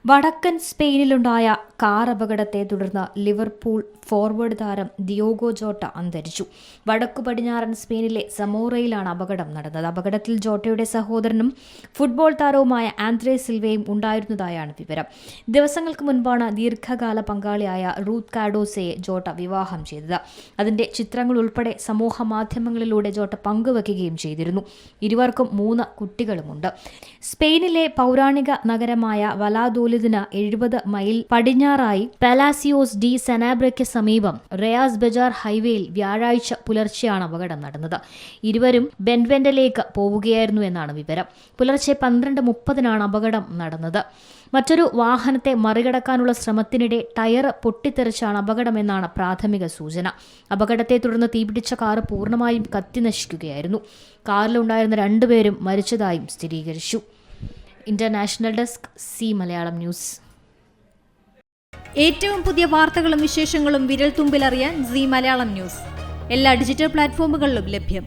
വടക്കൻ സ്പെയിനിലുണ്ടായ കാർ അപകടത്തെ തുടർന്ന് ലിവർപൂൾ ഫോർവേഡ് താരം ദിയോഗോ ജോട്ട അന്തരിച്ചു. വടക്കു പടിഞ്ഞാറൻ സ്പെയിനിലെ സമോറയിലാണ് അപകടം നടന്നത്. അപകടത്തിൽ ജോട്ടയുടെ സഹോദരനും ഫുട്ബോൾ താരവുമായ ആന്ത്രേ സിൽവയും ഉണ്ടായിരുന്നതായാണ് വിവരം. ദിവസങ്ങൾക്ക് മുൻപാണ് ദീർഘകാല പങ്കാളിയായ റൂത്ത് കാഡോസയെ ജോട്ട വിവാഹം ചെയ്തത്. അതിന്റെ ചിത്രങ്ങൾ ഉൾപ്പെടെ സമൂഹ മാധ്യമങ്ങളിലൂടെ ജോട്ട പങ്കുവയ്ക്കുകയും ചെയ്തിരുന്നു. ഇരുവർക്കും 3 കുട്ടികളുമുണ്ട്. സ്പെയിനിലെ പൗരാണിക നഗരമായ വലാദോലിദിന് 70 മൈൽ പടിഞ്ഞാറായി പാലാസിയോസ് ഡി സെനാബ്രയ്ക്ക് സമീപം റയാസ് ബജാർ ഹൈവേയിൽ വ്യാഴാഴ്ച പുലർച്ചെയാണ് അപകടം നടന്നത്. ഇരുവരും ബെൻവെൻഡലേക്ക് പോവുകയായിരുന്നു എന്നാണ് വിവരം. പുലർച്ചെ 12:30 അപകടം നടന്നത്. മറ്റൊരു വാഹനത്തെ മറികടക്കാനുള്ള ശ്രമത്തിനിടെ ടയർ പൊട്ടിത്തെറിച്ചാണ് അപകടമെന്നാണ് പ്രാഥമിക സൂചന. അപകടത്തെ തുടർന്ന് തീപിടിച്ച കാർ പൂർണ്ണമായും കത്തിനശിക്കുകയായിരുന്നു. കാറിലുണ്ടായിരുന്ന 2 പേരും മരിച്ചതായും സ്ഥിരീകരിച്ചു. International desk C Malayalam news. ഏറ്റവും പുതിയ വാർത്തകളും വിശേഷങ്ങളും വിരൽത്തുമ്പിലറിയാൻ സി മലയാളം ന്യൂസ് എല്ലാ ഡിജിറ്റൽ പ്ലാറ്റ്ഫോമുകളിലും ലഭ്യം.